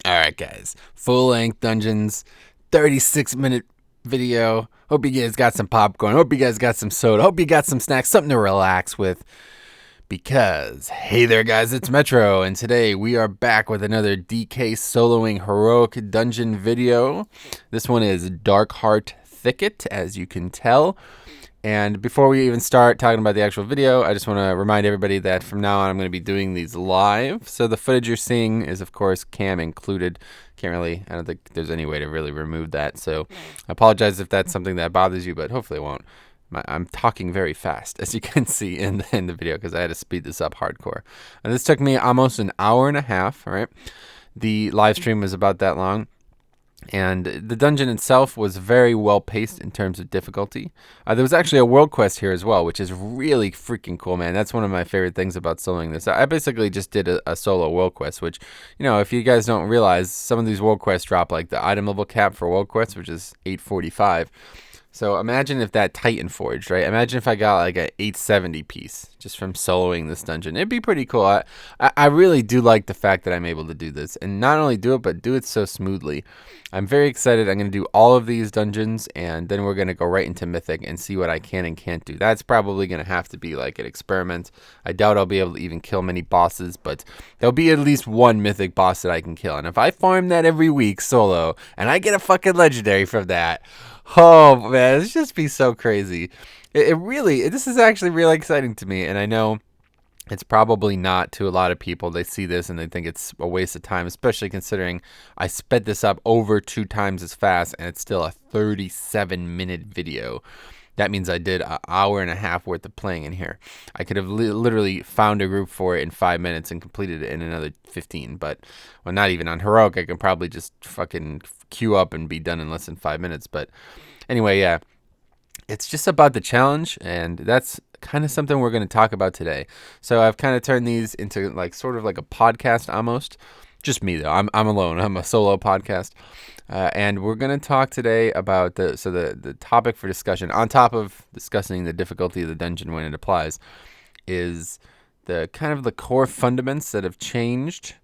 Alright, guys. Full length dungeons, 36-minute video. Hope you guys got some popcorn. Hope you guys got some soda. Hope you got some snacks, something to relax with. Because, hey there, guys, it's Metro, and today we are back with another DK soloing heroic dungeon video. This one is Darkheart Thicket, as you can tell. And before we even start talking about the actual video, I just want to remind everybody that from now on I'm going to be doing these live. So the footage you're seeing is, of course, cam included. I don't think there's any way to really remove that. So I apologize if that's something that bothers you, but hopefully it won't. I'm talking very fast, as you can see in the video, because I had to speed this up hardcore. And this took me almost an hour and a half, all right? The live stream was about that long. And the dungeon itself was very well paced in terms of difficulty. There was actually a world quest here as well, which is really freaking cool, man. That's one of my favorite things about soloing this. I basically just did a solo world quest, which, you know, if you guys don't realize, some of these world quests drop like the item level cap for world quests, which is 845. So imagine if that Titan forged, right? Imagine if I got like an 870 piece just from soloing this dungeon. It'd be pretty cool. I really do like the fact that I'm able to do this. And not only do it, but do it so smoothly. I'm very excited. I'm going to do all of these dungeons, and then we're going to go right into Mythic and see what I can and can't do. That's probably going to have to be like an experiment. I doubt I'll be able to even kill many bosses, but there'll be at least one Mythic boss that I can kill. And if I farm that every week solo, and I get a fucking legendary from that, oh man, it's just be so crazy. This is actually really exciting to me, and I know it's probably not to a lot of people. They see this and they think it's a waste of time, especially considering I sped this up over 2 times as fast, and it's still a 37-minute video. That means I did an hour and a half worth of playing in here. I could have literally found a group for it in 5 minutes and completed it in another 15. But, well, not even on Heroic. I can probably just fucking queue up and be done in less than 5 minutes. But anyway, yeah. It's just about the challenge, and that's kind of something we're going to talk about today. So I've kind of turned these into like sort of like a podcast almost. Just me though. I'm alone. I'm a solo podcast. And we're going to talk today about the topic for discussion, on top of discussing the difficulty of the dungeon when it applies, is the kind of the core fundamentals that have changed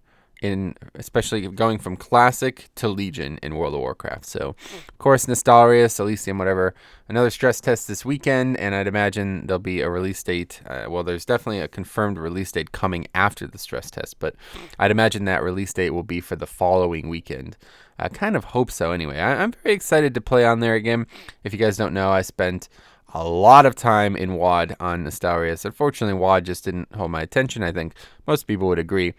in especially going from Classic to Legion in World of Warcraft. So, of course, Nostalrius, Elysium, whatever. Another stress test this weekend, and I'd imagine there'll be a release date. Well, there's definitely a confirmed release date coming after the stress test, but I'd imagine that release date will be for the following weekend. I kind of hope so anyway. I'm very excited to play on there again. If you guys don't know, I spent a lot of time in WoD on Nostalrius. Unfortunately, WoD just didn't hold my attention. I think most people would agree.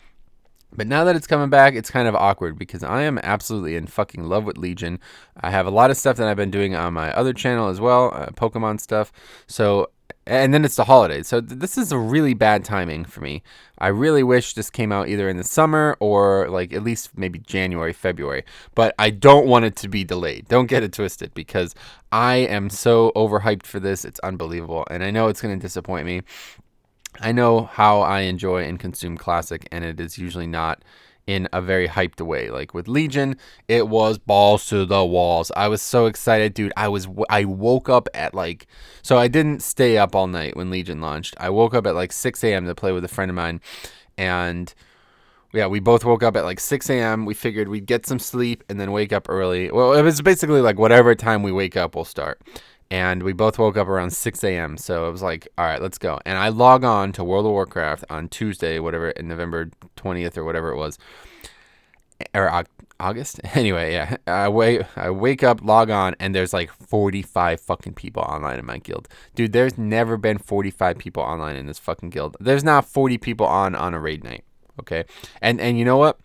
But now that it's coming back, it's kind of awkward because I am absolutely in fucking love with Legion. I have a lot of stuff that I've been doing on my other channel as well, Pokemon stuff. So, and then it's the holidays. So this is a really bad timing for me. I really wish this came out either in the summer or like at least maybe January, February. But I don't want it to be delayed. Don't get it twisted because I am so overhyped for this. It's unbelievable. And I know it's going to disappoint me. I know how I enjoy and consume Classic, and it is usually not in a very hyped way. Like with Legion, it was balls to the walls. I was so excited, dude. I woke up at like, so I didn't stay up all night when Legion launched. I woke up at like 6 a.m. to play with a friend of mine, and yeah, we both woke up at like 6 a.m. We figured we'd get some sleep and then wake up early. Well, it was basically like whatever time we wake up, we'll start. And we both woke up around 6 a.m. So it was like, all right, let's go. And I log on to World of Warcraft on Tuesday, whatever, in November 20th or whatever it was. Or August? Anyway, yeah. I wake up, log on, and there's like 45 fucking people online in my guild. Dude, there's never been 45 people online in this fucking guild. There's not 40 people on a raid night, okay? And you know what?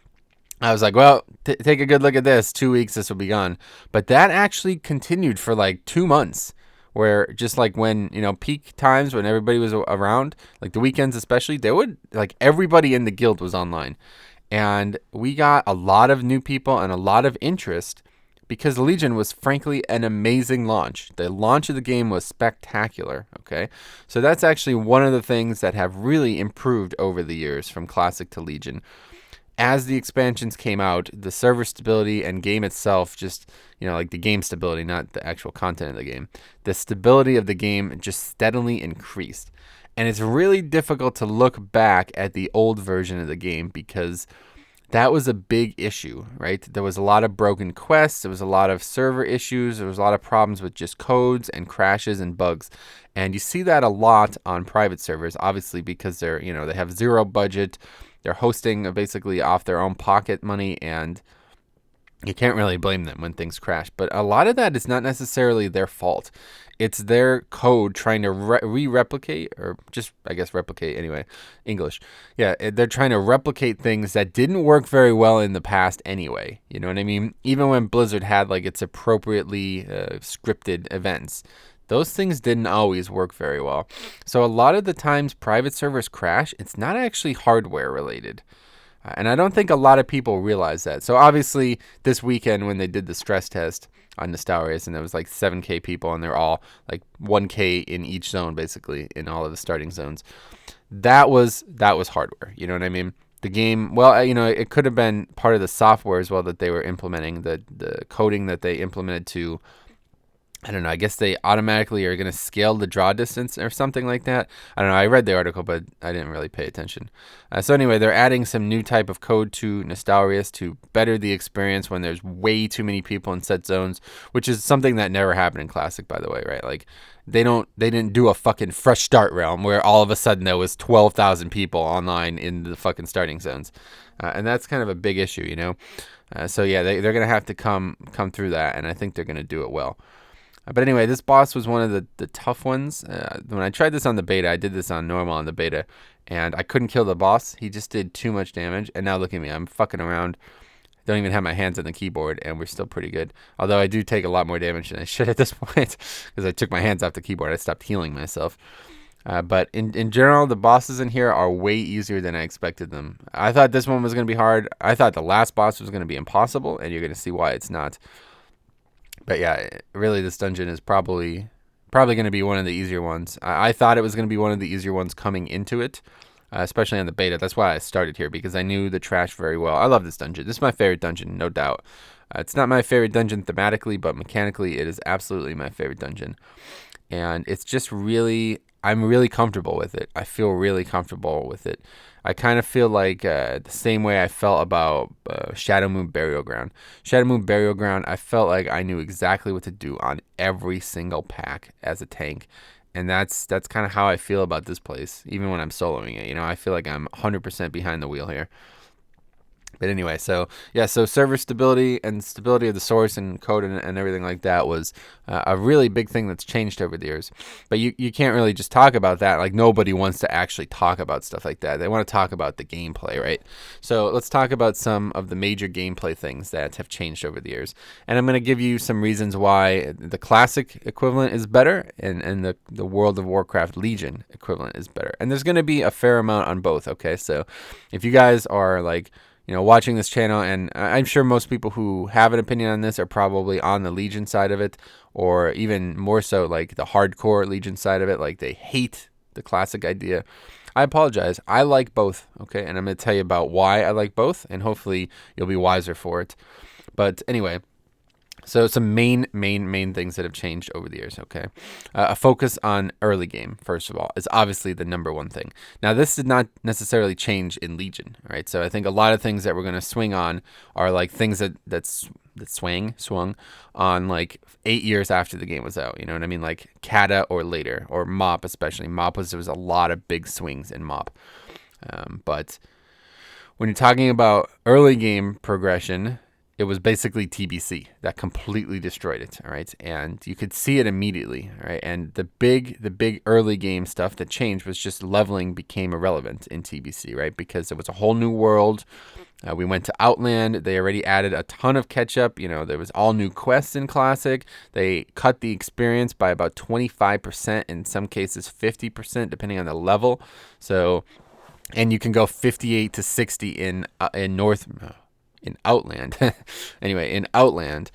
I was like, well, take a good look at this. 2 weeks, this will be gone. But that actually continued for like 2 months. Where just like when, you know, peak times when everybody was around, like the weekends especially, they would, like everybody in the guild was online. And we got a lot of new people and a lot of interest because Legion was frankly an amazing launch. The launch of the game was spectacular, okay? So that's actually one of the things that have really improved over the years from Classic to Legion. As the expansions came out, the server stability and game itself just, you know, like the game stability, not the actual content of the game. The stability of the game just steadily increased. And it's really difficult to look back at the old version of the game because That was a big issue, right? There was a lot of broken quests. There was a lot of server issues. There was a lot of problems with just codes and crashes and bugs. And you see that a lot on private servers, obviously, because they're, they have zero budget. They're hosting basically off their own pocket money, and you can't really blame them when things crash. But a lot of that is not necessarily their fault. It's their code trying to replicate, or just, I guess, replicate anyway, English. Yeah, they're trying to replicate things that didn't work very well in the past anyway. You know what I mean? Even when Blizzard had like its appropriately scripted events, those things didn't always work very well. So a lot of the times private servers crash, it's not actually hardware related. And I don't think a lot of people realize that. So obviously this weekend when they did the stress test on Nostalrius, and there was like 7K people, and they're all like 1K in each zone, basically in all of the starting zones. That was hardware. You know what I mean? The game, well, it could have been part of the software as well that they were implementing, the coding that they implemented to, I don't know, I guess they automatically are going to scale the draw distance or something like that. I don't know. I read the article, but I didn't really pay attention. So anyway, they're adding some new type of code to Nostalrius to better the experience when there's way too many people in set zones, which is something that never happened in Classic, by the way, right? Like they didn't do a fucking fresh start realm where all of a sudden there was 12,000 people online in the fucking starting zones. And that's kind of a big issue, So yeah, they're going to have to come through that, and I think they're going to do it well. But anyway, this boss was one of the tough ones. When I tried this on the beta, I did this on normal on the beta, and I couldn't kill the boss. He just did too much damage. And now look at me. I'm fucking around. Don't even have my hands on the keyboard, and we're still pretty good. Although I do take a lot more damage than I should at this point because I took my hands off the keyboard. I stopped healing myself. But in general, the bosses in here are way easier than I expected them. I thought this one was going to be hard. I thought the last boss was going to be impossible, and you're going to see why it's not. But yeah, really, this dungeon is probably going to be one of the easier ones. I thought it was going to be one of the easier ones coming into it, especially on the beta. That's why I started here, because I knew the trash very well. I love this dungeon. This is my favorite dungeon, no doubt. It's not my favorite dungeon thematically, but mechanically, it is absolutely my favorite dungeon. And it's just really, I'm really comfortable with it. I feel really comfortable with it. I kind of feel like the same way I felt about Shadowmoon Burial Ground. Shadowmoon Burial Ground, I felt like I knew exactly what to do on every single pack as a tank. And that's kind of how I feel about this place, even when I'm soloing it. I feel like I'm 100% behind the wheel here. But anyway, so server stability and stability of the source and code and everything like that was a really big thing that's changed over the years. But you can't really just talk about that. Like, nobody wants to actually talk about stuff like that. They want to talk about the gameplay, right? So let's talk about some of the major gameplay things that have changed over the years. And I'm going to give you some reasons why the Classic equivalent is better and the World of Warcraft Legion equivalent is better. And there's going to be a fair amount on both, okay? So if you guys are like, watching this channel, and I'm sure most people who have an opinion on this are probably on the Legion side of it, or even more so like the hardcore Legion side of it, like they hate the Classic idea. I apologize. I like both, okay? And I'm going to tell you about why I like both, and hopefully you'll be wiser for it. But anyway, so some main things that have changed over the years, okay? A focus on early game, first of all, is obviously the number one thing. Now, this did not necessarily change in Legion, right? So I think a lot of things that we're going to swing on are like things that swung on like 8 years after the game was out. You know what I mean? Like Kata or later, or MoP especially. There was a lot of big swings in MoP. But when you're talking about early game progression, it was basically TBC that completely destroyed it, all right? And you could see it immediately, all right? And the big early game stuff that changed was just leveling became irrelevant in TBC, right? Because it was a whole new world. We went to Outland. They already added a ton of catch-up. There was all new quests in Classic. They cut the experience by about 25%, in some cases 50%, depending on the level. So, and you can go 58 to 60 in Outland. Anyway, in Outland.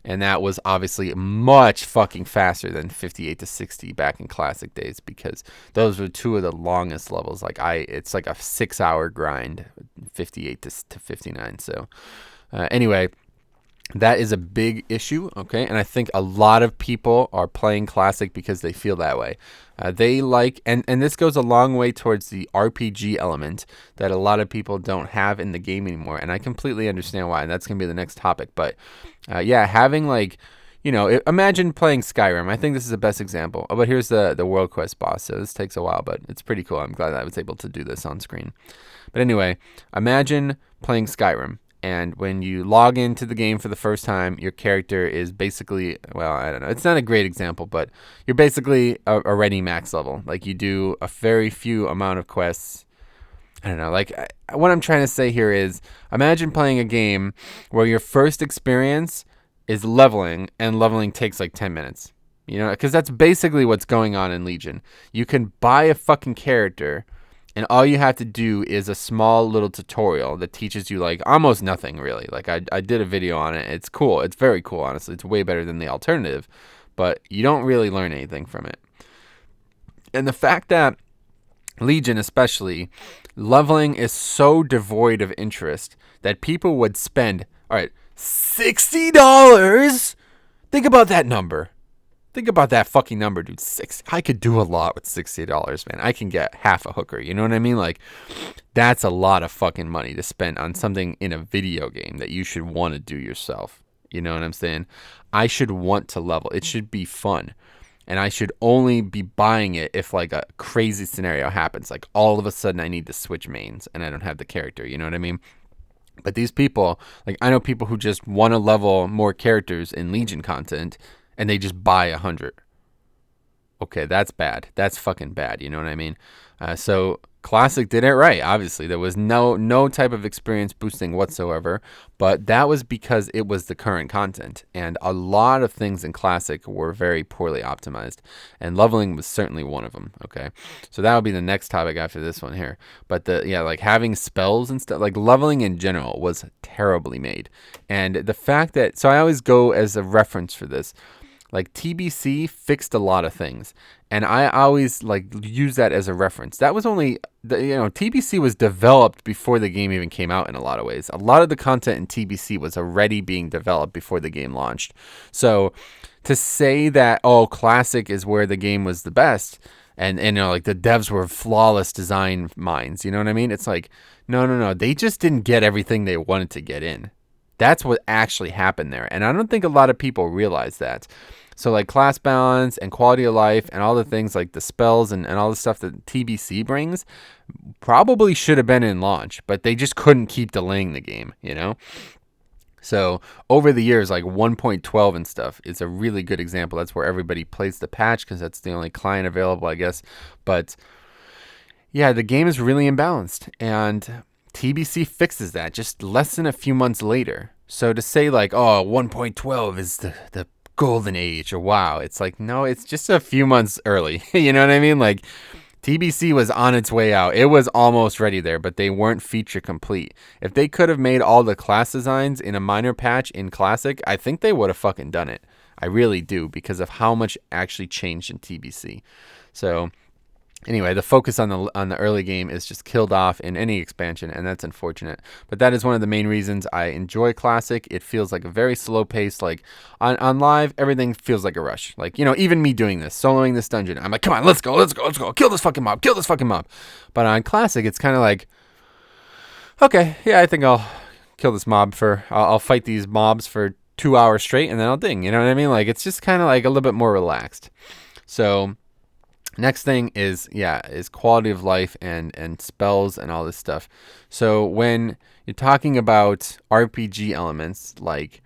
And that was obviously much fucking faster than 58 to 60 back in Classic days, because those were two of the longest levels. It's like a 6-hour grind, 58 to 59. So anyway, That is a big issue, okay? And I think a lot of people are playing Classic because they feel that way. They like, and this goes a long way towards the RPG element that a lot of people don't have in the game anymore. And I completely understand why. And that's going to be the next topic. But yeah, having like, imagine playing Skyrim. I think this is the best example. Oh, but here's the World Quest boss. So this takes a while, but it's pretty cool. I'm glad that I was able to do this on screen. But anyway, imagine playing Skyrim. And when you log into the game for the first time, your character is basically, well, I don't know. It's not a great example, but you're basically already max level. Like you do a very few amount of quests. I don't know. Like what I'm trying to say here is imagine playing a game where your first experience is leveling and leveling takes like 10 minutes. Because that's basically what's going on in Legion. You can buy a fucking character and all you have to do is a small little tutorial that teaches you like almost nothing really. Like I did a video on it. It's cool. It's very cool, honestly. It's way better than the alternative, but you don't really learn anything from it. And the fact that Legion especially, leveling is so devoid of interest that people would spend, all right, $60? Think about that number. Think about that fucking number, dude. I could do a lot with $60, man. I can get half a hooker. You know what I mean? Like, that's a lot of fucking money to spend on something in a video game that you should want to do yourself. You know what I'm saying? I should want to level. It should be fun. And I should only be buying it if, like, a crazy scenario happens. Like, all of a sudden I need to switch mains and I don't have the character. You know what I mean? But these people, like, I know people who just want to level more characters in Legion content and they just buy 100. Okay, that's bad. That's fucking bad. You know what I mean? So Classic did it right. Obviously, there was no type of experience boosting whatsoever, but that was because it was the current content, and a lot of things in Classic were very poorly optimized, and leveling was certainly one of them. Okay, so that would be the next topic after this one here. But like having spells and stuff, like leveling in general was terribly made, and the fact that so I always go as a reference for this. Like TBC fixed a lot of things, and I always like use that as a reference. That was only TBC was developed before the game even came out in a lot of ways. A lot of the content in TBC was already being developed before the game launched. So to say that Classic is where the game was the best and like the devs were flawless design minds, you know what I mean? It's like no, they just didn't get everything they wanted to get in. That's what actually happened there. And I don't think a lot of people realize that. So like class balance and quality of life and all the things like the spells and all the stuff that TBC brings probably should have been in launch, but they just couldn't keep delaying the game, So over the years, like 1.12 and stuff is a really good example. That's where everybody plays the patch because that's the only client available, I guess. But yeah, the game is really imbalanced, and TBC fixes that just less than a few months later. So to say like, 1.12 is the golden age or wow, it's like, no, it's just a few months early. You know what I mean? Like TBC was on its way out. It was almost ready there, but they weren't feature complete. If they could have made all the class designs in a minor patch in Classic, I think they would have fucking done it. I really do, because of how much actually changed in TBC. So anyway, the focus on the early game is just killed off in any expansion, and that's unfortunate. But that is one of the main reasons I enjoy Classic. It feels like a very slow pace. Like on live, everything feels like a rush. Like, even me doing this, soloing this dungeon, I'm like, come on, let's go. Kill this fucking mob. But on Classic, it's kind of like, okay, yeah, I think I'll kill this mob I'll fight these mobs for 2 hours straight, and then I'll ding. You know what I mean? Like, it's just kind of like a little bit more relaxed. So next thing is quality of life and spells and all this stuff. So when you're talking about RPG elements, like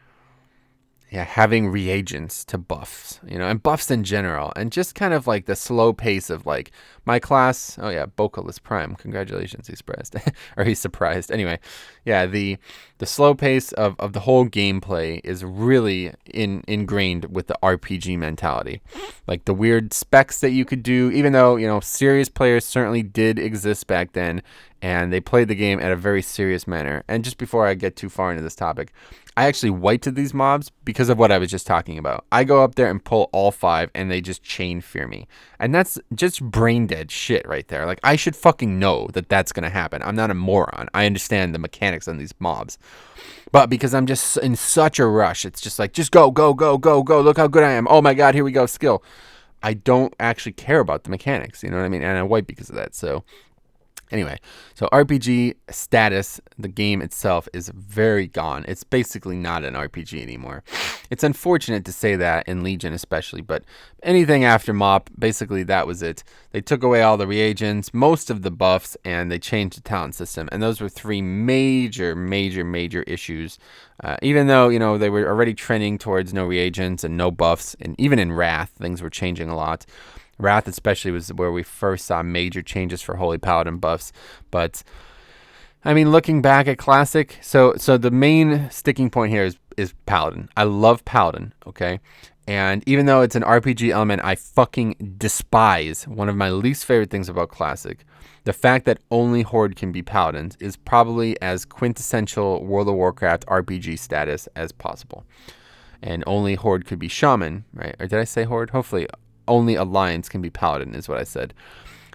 having reagents to buffs, and buffs in general, and just kind of like the slow pace of like my class. Oh yeah, Bokal is prime. Congratulations, he's surprised. Or he's surprised. Anyway, yeah, the slow pace of the whole gameplay is really ingrained with the RPG mentality. Like the weird specs that you could do, even though, serious players certainly did exist back then, and they played the game at a very serious manner. And just before I get too far into this topic, I actually wiped these mobs because of what I was just talking about. I go up there and pull all 5, and they just chain fear me. And that's just brain dead shit right there. Like, I should fucking know that that's going to happen. I'm not a moron. I understand the mechanics on these mobs. But because I'm just in such a rush, it's just like, just go, go, go, go, go. Look how good I am. Oh my God, here we go, skill. I don't actually care about the mechanics, you know what I mean? And I wipe because of that. So anyway, so RPG status, the game itself is very gone. It's basically not an RPG anymore. It's unfortunate to say that in Legion especially, but anything after MoP, basically that was it. They took away all the reagents, most of the buffs, and they changed the talent system. And those were three major issues. Even though, you know, they were already trending towards no reagents and no buffs, and even in Wrath, things were changing a lot. Wrath especially was where we first saw major changes for Holy Paladin buffs. But, I mean, looking back at Classic, so the main sticking point here is Paladin. I love Paladin, okay? And even though it's an RPG element I fucking despise, one of my least favorite things about Classic, the fact that only Horde can be Paladins is probably as quintessential World of Warcraft RPG status as possible. And only Horde could be Shaman, right? Or did I say Horde? Hopefully only Alliance can be Paladin is what I said.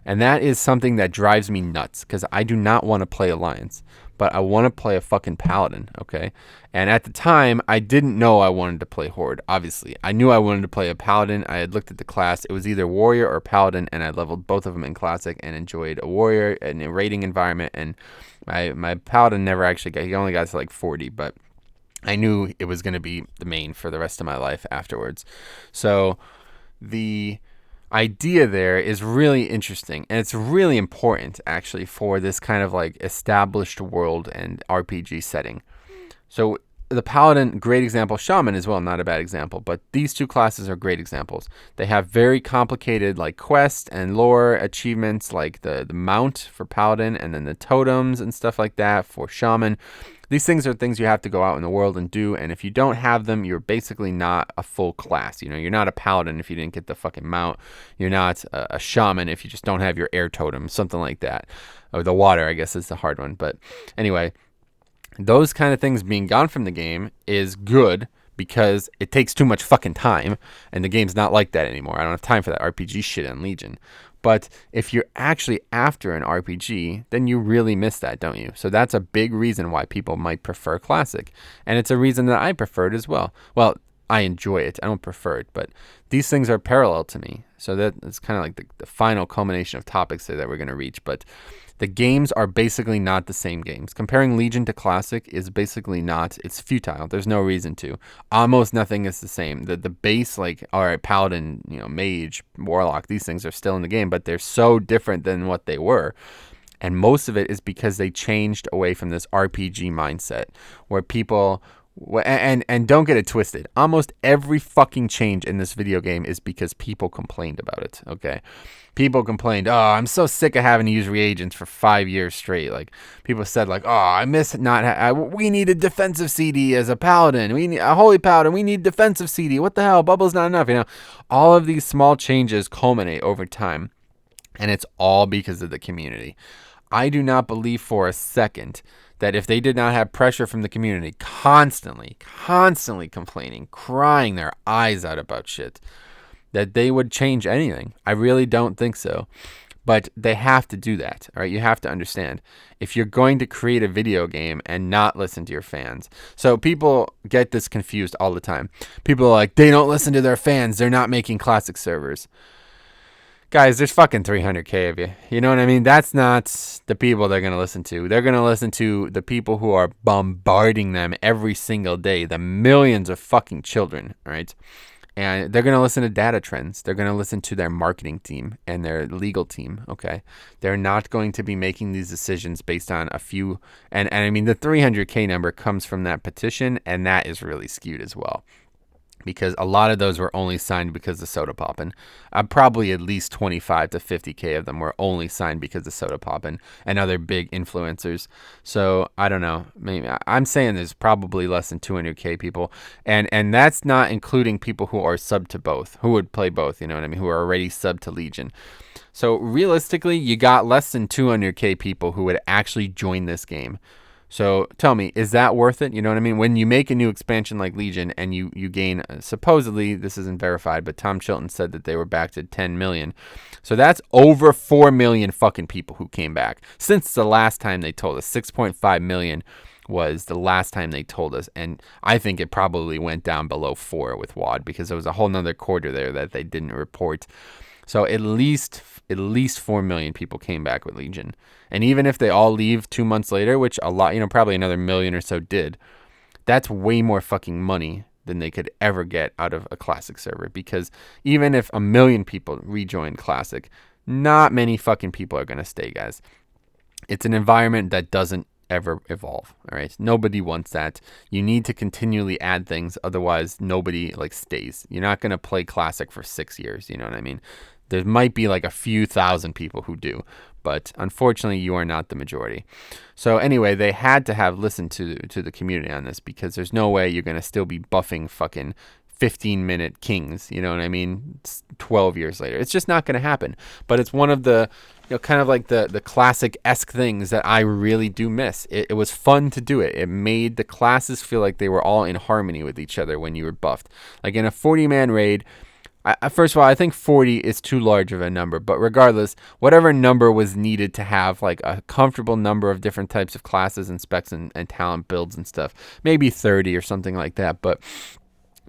And that is something that drives me nuts because I do not want to play Alliance, but I want to play a fucking Paladin, okay? And at the time, I didn't know I wanted to play Horde, obviously. I knew I wanted to play a Paladin. I had looked at the class. It was either Warrior or Paladin, and I leveled both of them in Classic and enjoyed a Warrior in a raiding environment. And my Paladin never actually got, he only got to like 40, but I knew it was going to be the main for the rest of my life afterwards. So the idea there is really interesting, and it's really important actually for this kind of like established world and RPG setting. So the Paladin, great example. Shaman as well, not a bad example, but these two classes are great examples. They have very complicated like quest and lore achievements, like the mount for Paladin, and then the totems and stuff like that for Shaman. These things are things you have to go out in the world and do, and if you don't have them, you're basically not a full class. You know, you're not a Paladin if you didn't get the fucking mount. You're not a Shaman if you just don't have your air totem, something like that. Or the water, I guess, is the hard one. But anyway, those kind of things being gone from the game is good because it takes too much fucking time, and the game's not like that anymore. I don't have time for that RPG shit on Legion. But if you're actually after an RPG, then you really miss that, don't you? So that's a big reason why people might prefer Classic. And it's a reason that I prefer it as well. Well, I enjoy it. I don't prefer it. But these things are parallel to me. So that's kind of like the final culmination of topics that we're going to reach. But the games are basically not the same games. Comparing Legion to Classic is basically not, it's futile. There's no reason to. Almost nothing is the same. The base, like, all right, Paladin, you know, Mage, Warlock, these things are still in the game, but they're so different than what they were. And most of it is because they changed away from this RPG mindset where people, and don't get it twisted, almost every fucking change in this video game is because people complained about it, okay? People complained, oh, I'm so sick of having to use reagents for 5 years straight. Like, people said, like, oh, I miss not, we need a defensive CD as a Paladin. We need a Holy Paladin. We need defensive CD. What the hell? Bubble's not enough, you know? All of these small changes culminate over time, and it's all because of the community. I do not believe for a second that if they did not have pressure from the community constantly complaining, crying their eyes out about shit, that they would change anything. I really don't think so. But they have to do that, all right? You have to understand. If you're going to create a video game and not listen to your fans. So people get this confused all the time. People are like, they don't listen to their fans. They're not making Classic servers. Guys, there's fucking 300K of you. You know what I mean? That's not the people they're going to listen to. They're going to listen to the people who are bombarding them every single day. The millions of fucking children, all right? And they're going to listen to data trends. They're going to listen to their marketing team and their legal team, okay? They're not going to be making these decisions based on a few. And I mean, the 300K number comes from that petition, and that is really skewed as well. Because a lot of those were only signed because of Soda Poppin'. Probably at least 25 to 50K of them were only signed because of Soda Poppin' and other big influencers. So I don't know. Maybe I'm saying there's probably less than 200K people, and that's not including people who are sub to both, who would play both. You know what I mean? Who are already sub to Legion. So realistically, you got less than 200K people who would actually join this game. So tell me, is that worth it? You know what I mean? When you make a new expansion like Legion and you gain, supposedly, this isn't verified, but Tom Chilton said that they were back to 10 million. So that's over 4 million fucking people who came back since the last time they told us. 6.5 million was the last time they told us. And I think it probably went down below 4 with WoD because there was a whole nother quarter there that they didn't report. So at least 4 million people came back with Legion. And even if they all leave 2 months later, which a lot, probably another million or so did, that's way more fucking money than they could ever get out of a Classic server. Because even if 1 million people rejoin Classic, not many fucking people are going to stay, guys. It's an environment that doesn't ever evolve. All right. Nobody wants that. You need to continually add things. Otherwise, nobody stays. You're not going to play Classic for 6 years. You know what I mean? There might be a few thousand people who do, but unfortunately you are not the majority. So anyway, they had to have listened to the community on this because there's no way you're going to still be buffing fucking 15-minute kings, you know what I mean, 12 years later. It's just not going to happen. But it's one of the, kind of the Classic-esque things that I really do miss. It was fun to do it. It made the classes feel like they were all in harmony with each other when you were buffed. Like in a 40-man raid, first of all, I think 40 is too large of a number, but regardless, whatever number was needed to have a comfortable number of different types of classes and specs and talent builds and stuff, maybe 30 or something like that, but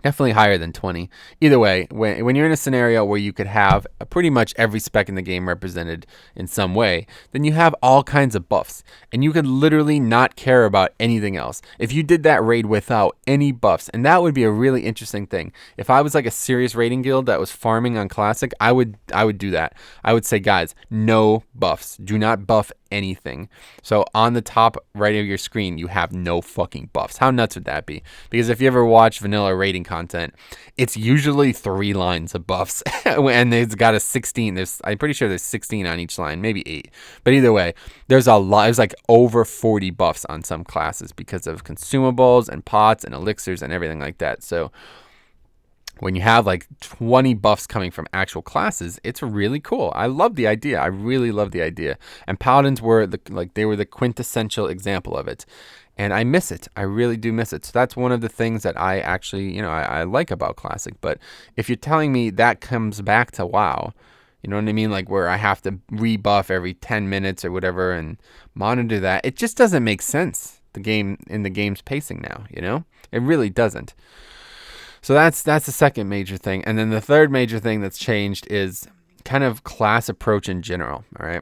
definitely higher than 20. Either way, when you're in a scenario where you could have pretty much every spec in the game represented in some way, then you have all kinds of buffs. And you could literally not care about anything else. If you did that raid without any buffs, and that would be a really interesting thing. If I was a serious raiding guild that was farming on Classic, I would do that. I would say, guys, no buffs. Do not buff anything. So on the top right of your screen, you have no fucking buffs. How nuts would that be? Because if you ever watch vanilla raiding content, it's usually 3 lines of buffs and it's got a 16. I'm pretty sure there's 16 on each line, maybe 8. But either way, there's a lot. There's over 40 buffs on some classes because of consumables and pots and elixirs and everything like that. So when you have 20 buffs coming from actual classes, it's really cool. I love the idea. I really love the idea. And Paladins were they were the quintessential example of it. And I miss it. I really do miss it. So that's one of the things that I actually, I like about Classic. But if you're telling me that comes back to WoW, you know what I mean? Where I have to rebuff every 10 minutes or whatever and monitor that, it just doesn't make sense. The game's pacing now, It really doesn't. So that's the second major thing. And then the third major thing that's changed is kind of class approach in general, all right?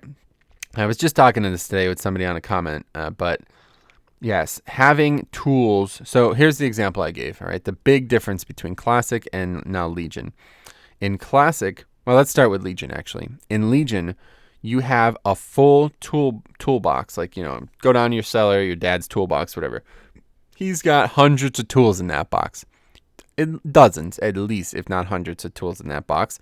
I was just talking to this today with somebody on a comment, but yes, having tools. So here's the example I gave, all right? The big difference between Classic and now Legion. In Classic, well, let's start with Legion, actually. In Legion, you have a full toolbox. Go down to your cellar, your dad's toolbox, whatever. He's got hundreds of tools in that box. Dozens, at least, if not hundreds of tools in that box.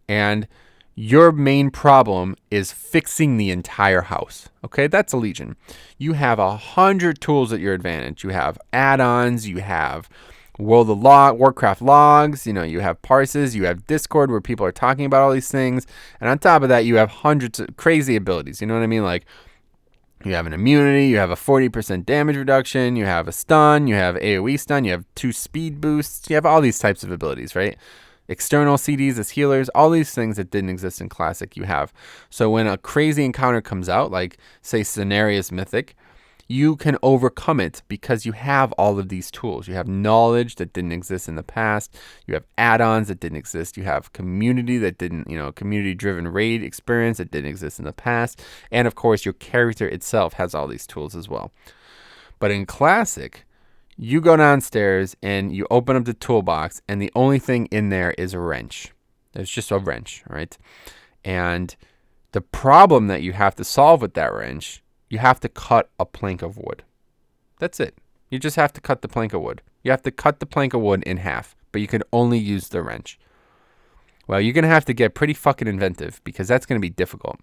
And your main problem is fixing the entire house. Okay, that's a Legion. You have 100 tools at your advantage. You have add-ons, you have World of Warcraft logs, you have parses, you have Discord where people are talking about all these things. And on top of that, you have hundreds of crazy abilities. You know what I mean? You have an immunity, you have a 40% damage reduction, you have a stun, you have AoE stun, you have 2 speed boosts, you have all these types of abilities, right? External CDs as healers, all these things that didn't exist in Classic you have. So when a crazy encounter comes out, say Cenarius Mythic, you can overcome it because you have all of these tools. You have knowledge that didn't exist in the past. You have add-ons that didn't exist. You have community that didn't, community-driven raid experience that didn't exist in the past. And of course, your character itself has all these tools as well. But in Classic, you go downstairs and you open up the toolbox and the only thing in there is a wrench. There's just a wrench, right? And the problem that you have to solve with that wrench, you have to cut a plank of wood. That's it. You just have to cut the plank of wood. You have to cut the plank of wood in half, but you can only use the wrench. Well, you're going to have to get pretty fucking inventive because that's going to be difficult.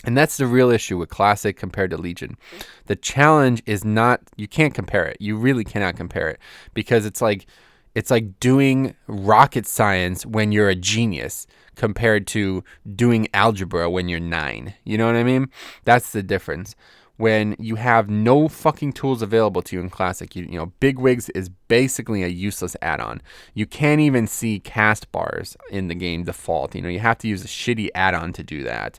And that's the real issue with Classic compared to Legion. The challenge is not, you can't compare it. You really cannot compare it because it's like doing rocket science when you're a genius compared to doing algebra when you're 9. You know what I mean? That's the difference. when you have no fucking tools available to you in Classic. You know, Bigwigs is basically a useless add-on. You can't even see cast bars in the game default. You know, you have to use a shitty add-on to do that.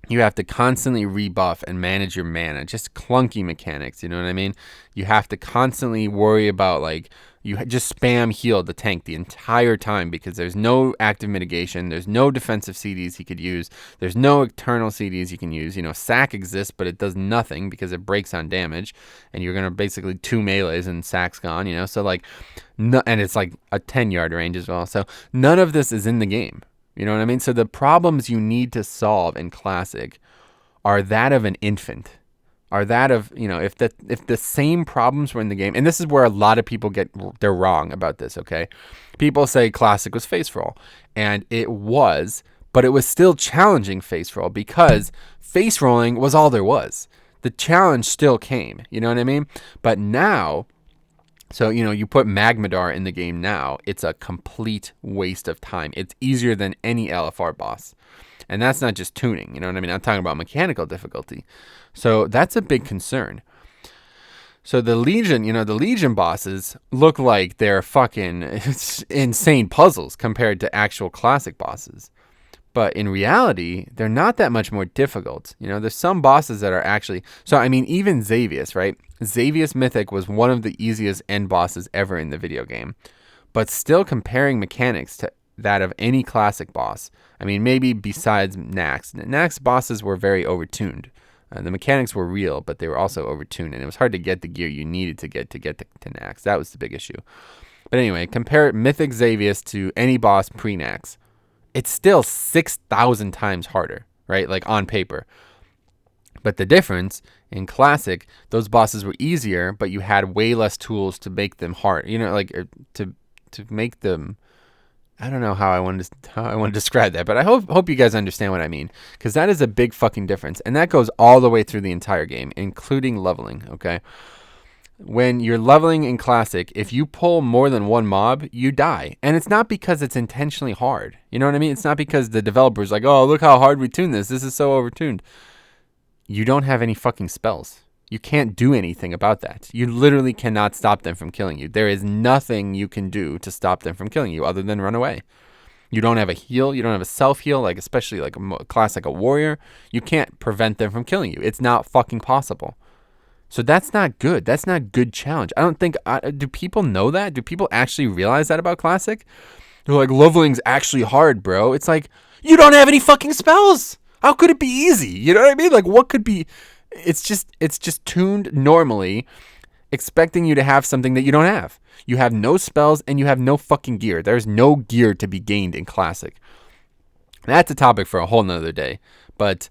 You have to constantly rebuff and manage your mana. Just clunky mechanics, you know what I mean? You have to constantly worry about, like, you just spam heal the tank the entire time because there's no active mitigation. There's no defensive CDs he could use. There's no eternal CDs you can use. You know, sack exists, but it does nothing because it breaks on damage. And you're going to basically 2 melees and sack's gone, you know? So, like, no, and it's like a 10-yard range as well. So none of this is in the game. You know what I mean? So the problems you need to solve in Classic are that of an infant. Are that of, you know, if the same problems were in the game, and this is where a lot of people they're wrong about this, okay? People say Classic was face roll, and it was, but it was still challenging face roll because face rolling was all there was. The challenge still came, you know what I mean? But now, so, you know, you put Magmadar in the game now, it's a complete waste of time. It's easier than any LFR boss. And that's not just tuning, you know what I mean? I'm talking about mechanical difficulty. So that's a big concern. So the Legion, you know, the Legion bosses look like they're fucking insane puzzles compared to actual Classic bosses. But in reality, they're not that much more difficult. You know, there's some bosses that are actually... So, I mean, even Xavius, right? Xavius Mythic was one of the easiest end bosses ever in the video game. But still comparing mechanics to that of any Classic boss. I mean, maybe besides Nax. Nax bosses were very overtuned. The mechanics were real, but they were also overtuned. And it was hard to get the gear you needed to get to Nax. That was the big issue. But anyway, compare Mythic Xavius to any boss pre-Nax. It's still 6,000 times harder, right? Like on paper. But the difference in Classic, those bosses were easier, but you had way less tools to make them hard. You know, like to make them. I don't know how I want to describe that, but I hope you guys understand what I mean, because that is a big fucking difference, and that goes all the way through the entire game, including leveling. Okay. When you're leveling in Classic, if you pull more than one mob, you die. And it's not because it's intentionally hard. You know what I mean? It's not because the developer's like, oh, look how hard we tuned this. This is so overtuned. You don't have any fucking spells. You can't do anything about that. You literally cannot stop them from killing you. There is nothing you can do to stop them from killing you other than run away. You don't have a heal. You don't have a self-heal, like especially like a class like a warrior. You can't prevent them from killing you. It's not fucking possible. So that's not good. That's not good challenge. I don't think... do people know that? Do people actually realize that about Classic? They're like, leveling's actually hard, bro. It's like, you don't have any fucking spells. How could it be easy? You know what I mean? Like, what could be... It's just tuned normally, expecting you to have something that you don't have. You have no spells and you have no fucking gear. There's no gear to be gained in Classic. That's a topic for a whole nother day. But...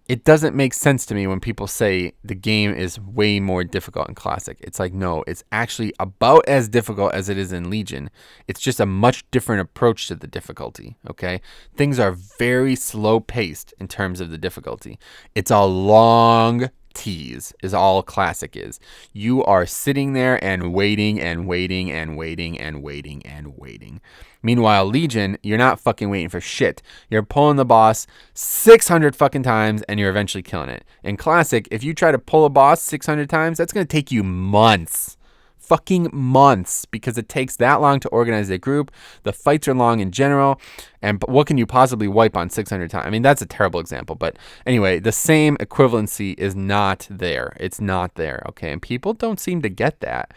it doesn't make sense to me when people say the game is way more difficult in Classic. It's like, no, it's actually about as difficult as it is in Legion. It's just a much different approach to the difficulty, okay? Things are very slow-paced in terms of the difficulty. It's a long tease is all Classic is. You are sitting there and waiting and waiting and waiting and waiting and waiting. Meanwhile, Legion, you're not fucking waiting for shit. You're pulling the boss 600 fucking times and you're eventually killing it. In Classic, if you try to pull a boss 600 times, that's going to take you months. Fucking months, because it takes that long to organize a group. The fights are long in general. And what can you possibly wipe on 600 times? I mean, that's a terrible example. But anyway, the same equivalency is not there. It's not there, okay? And people don't seem to get that.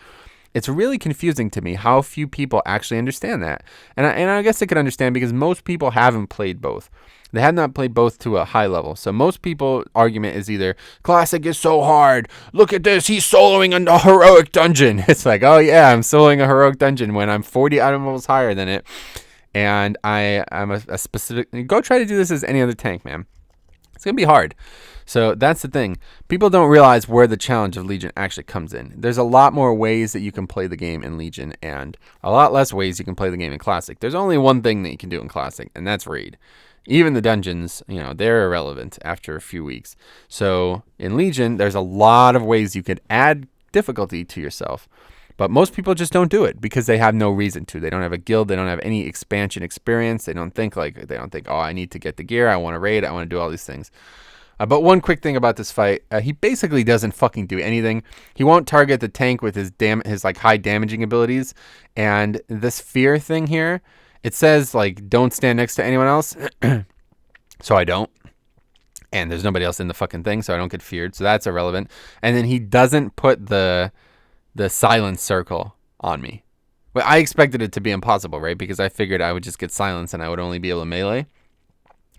It's really confusing to me how few people actually understand that. And I guess I could understand because most people haven't played both. They have not played both to a high level. So most people's argument is either, Classic is so hard. Look at this. He's soloing a heroic dungeon. It's like, oh yeah, I'm soloing a heroic dungeon when I'm 40 item levels higher than it. And I'm a specific... Go try to do this as any other tank, man. It's going to be hard. So that's the thing. People don't realize where the challenge of Legion actually comes in. There's a lot more ways that you can play the game in Legion and a lot less ways you can play the game in Classic. There's only one thing that you can do in Classic, and that's raid. Even the dungeons, you know, they're irrelevant after a few weeks. So in Legion, there's a lot of ways you could add difficulty to yourself. But most people just don't do it because they have no reason to. They don't have a guild. They don't have any expansion experience. They don't think, oh, I need to get the gear. I want to raid. I want to do all these things. But one quick thing about this fight, he basically doesn't fucking do anything. He won't target the tank with his like high damaging abilities. And this fear thing here, it says like don't stand next to anyone else. So I don't. And there's nobody else in the fucking thing, so I don't get feared. So that's irrelevant. And then he doesn't put the silence circle on me. Well, I expected it to be impossible, right? Because I figured I would just get silenced and I would only be able to melee.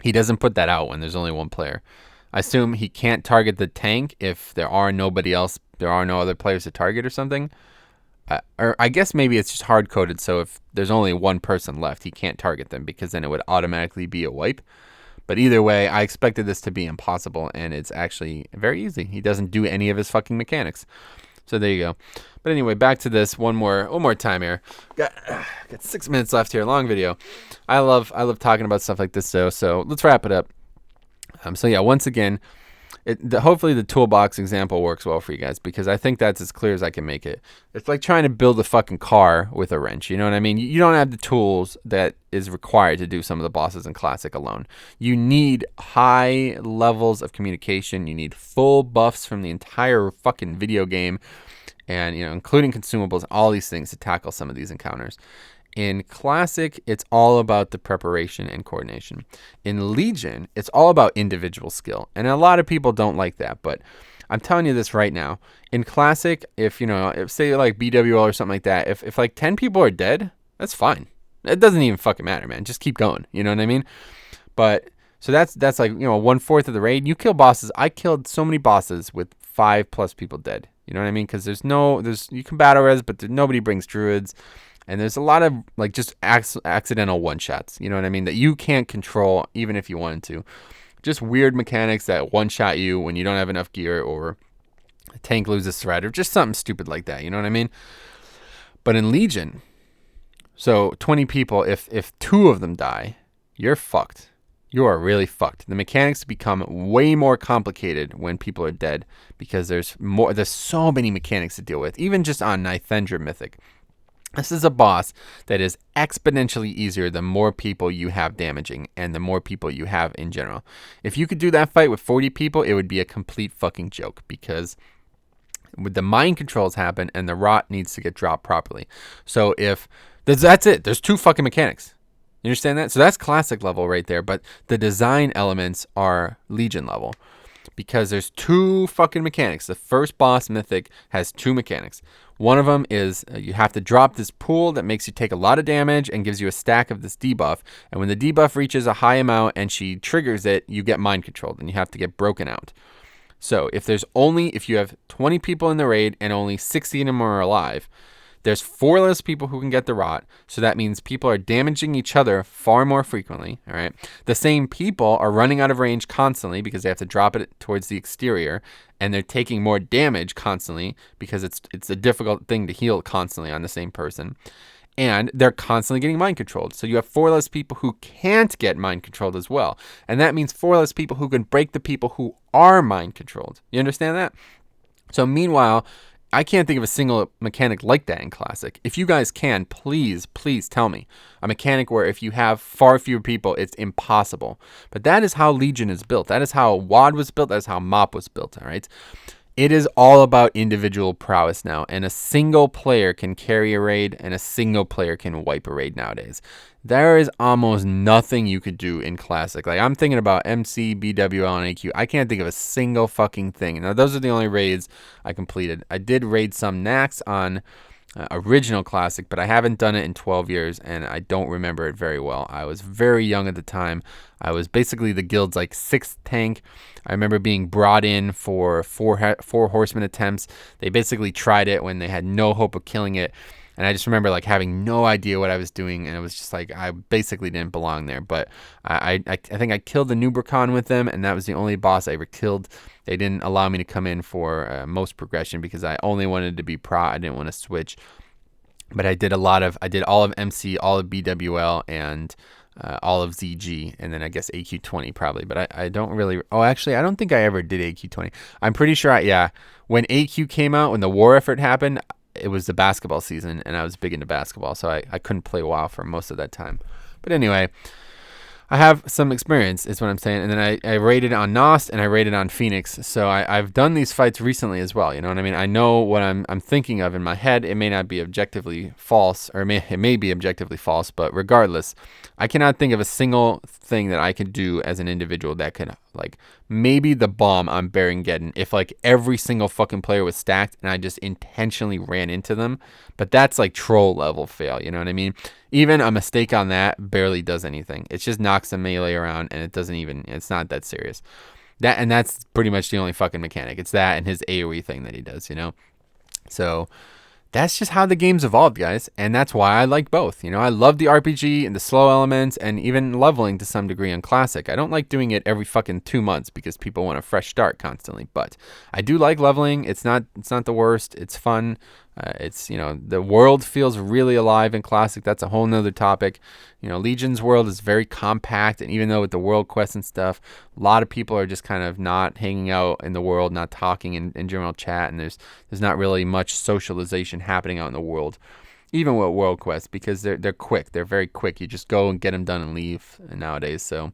He doesn't put that out when there's only one player. I assume he can't target the tank if there are no other players to target or something. Or I guess maybe it's just hard-coded, so if there's only one person left, he can't target them because then it would automatically be a wipe. But either way, I expected this to be impossible, and it's actually very easy. He doesn't do any of his fucking mechanics. So there you go. But anyway, back to this one more time here. Got 6 minutes left here. Long video. I love talking about stuff like this though. So let's wrap it up. So yeah, once again, hopefully the toolbox example works well for you guys because I think that's as clear as I can make it. It's like trying to build a fucking car with a wrench. You know what I mean? You don't have the tools that is required to do some of the bosses in Classic alone. You need high levels of communication. You need full buffs from the entire fucking video game, and including consumables, all these things to tackle some of these encounters. In Classic, it's all about the preparation and coordination. In Legion, it's all about individual skill. And a lot of people don't like that, but I'm telling you this right now. In Classic, if say like BWL or something like that, if like 10 people are dead, that's fine. It doesn't even fucking matter, man. Just keep going. You know what I mean? But so that's like, 1/4 of the raid. You kill bosses. I killed so many bosses with 5+ people dead. You know what I mean? Because you can battle res, but nobody brings druids. And there's a lot of like just accidental one-shots, you know what I mean, that you can't control even if you wanted to. Just weird mechanics that one-shot you when you don't have enough gear, or a tank loses thread, or just something stupid like that, you know what I mean? But in Legion, so 20 people, if 2 of them die, you're fucked. You are really fucked. The mechanics become way more complicated when people are dead because there's so many mechanics to deal with, even just on Nithendra Mythic. This is a boss that is exponentially easier the more people you have damaging and the more people you have in general. If you could do that fight with 40 people, it would be a complete fucking joke because the mind controls happen and the rot needs to get dropped properly. So that's it. There's 2 fucking mechanics. You understand that? So that's Classic level right there, but the design elements are Legion level because there's 2 fucking mechanics. The first boss Mythic has 2 mechanics. One of them is you have to drop this pool that makes you take a lot of damage and gives you a stack of this debuff. And when the debuff reaches a high amount and she triggers it, you get mind controlled and you have to get broken out. So if you have 20 people in the raid and only 60 of them are alive, there's 4 less people who can get the rot. So that means people are damaging each other far more frequently. All right. The same people are running out of range constantly because they have to drop it towards the exterior, and they're taking more damage constantly because it's a difficult thing to heal constantly on the same person. And they're constantly getting mind controlled. So you have 4 less people who can't get mind controlled as well. And that means 4 less people who can break the people who are mind controlled. You understand that? So meanwhile, I can't think of a single mechanic like that in Classic. If you guys can, please tell me a mechanic where if you have far fewer people, it's impossible. But that is how Legion is built. That is how WoD was built. That is how MoP was built, all right? It is all about individual prowess now, and a single player can carry a raid, and a single player can wipe a raid nowadays. There is almost nothing you could do in Classic. Like, I'm thinking about MC, BWL, and AQ. I can't think of a single fucking thing. Now, those are the only raids I completed. I did raid some Nax on original Classic, but I haven't done it in 12 years, and I don't remember it very well. I was very young at the time. I was basically the guild's like 6th tank. I remember being brought in for four horseman attempts. They basically tried it when they had no hope of killing it. And I just remember like having no idea what I was doing, and it was just like I basically didn't belong there. But I think I killed the Nubricon with them, and that was the only boss I ever killed. They didn't allow me to come in for most progression because I only wanted to be pro. I didn't want to switch. But I did all of MC, all of BWL, and all of ZG, and then I guess AQ20 probably. But I don't really. Oh, actually, I don't think I ever did AQ20. I'm pretty sure. When AQ came out, when the war effort happened, it was the basketball season, and I was big into basketball, so I couldn't play WoW for most of that time. But anyway, I have some experience, is what I'm saying. And then I rated on Nost and I rated on Phoenix. So I've done these fights recently as well. You know what I mean? I know what I'm thinking of in my head. It may not be objectively false, or it may be objectively false, but regardless, I cannot think of a single thing that I could do as an individual that could, like, maybe the bomb on Barongeddon if, like, every single fucking player was stacked and I just intentionally ran into them. But that's like troll level fail, you know what I mean? Even a mistake on that barely does anything. It just knocks the melee around and it's not that serious. That's pretty much the only fucking mechanic. It's that and his AoE thing that he does, you know? So that's just how the game's evolved, guys. And that's why I like both. You know, I love the RPG and the slow elements and even leveling to some degree on Classic. I don't like doing it every fucking 2 months because people want a fresh start constantly. But I do like leveling. It's not the worst. It's fun. It's, you know, the world feels really alive in Classic. That's a whole nother topic. You know, Legion's world is very compact, and even though with the world quests and stuff, a lot of people are just kind of not hanging out in the world, not talking in general chat, and there's not really much socialization happening out in the world, even with world quests, because they're quick. They're very quick. You just go and get them done and leave nowadays. So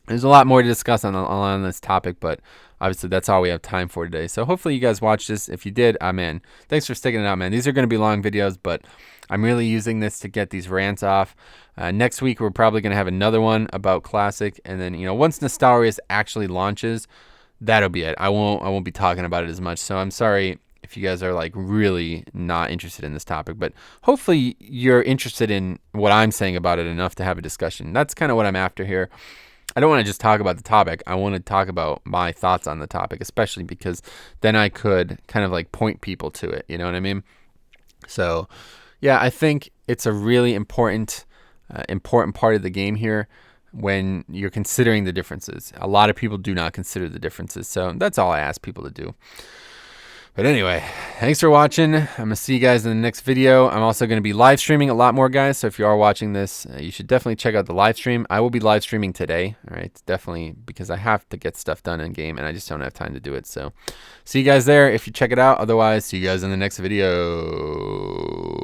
there's a lot more to discuss on this topic, but obviously that's all we have time for today. So hopefully you guys watched this. If you did, man, thanks for sticking it out, man. These are going to be long videos, but I'm really using this to get these rants off. Next week we're probably going to have another one about Classic, and then, you know, once Nostarius actually launches, that'll be it. I won't be talking about it as much. So I'm sorry if you guys are like really not interested in this topic, but hopefully you're interested in what I'm saying about it enough to have a discussion. That's kind of what I'm after here. I don't want to just talk about the topic. I want to talk about my thoughts on the topic, especially because then I could kind of like point people to it. You know what I mean? So, yeah, I think it's a really important part of the game here when you're considering the differences. A lot of people do not consider the differences. So that's all I ask people to do. But anyway, thanks for watching. I'm going to see you guys in the next video. I'm also going to be live streaming a lot more, guys. So if you are watching this, you should definitely check out the live stream. I will be live streaming today. All right. Definitely, because I have to get stuff done in game and I just don't have time to do it. So see you guys there if you check it out. Otherwise, see you guys in the next video.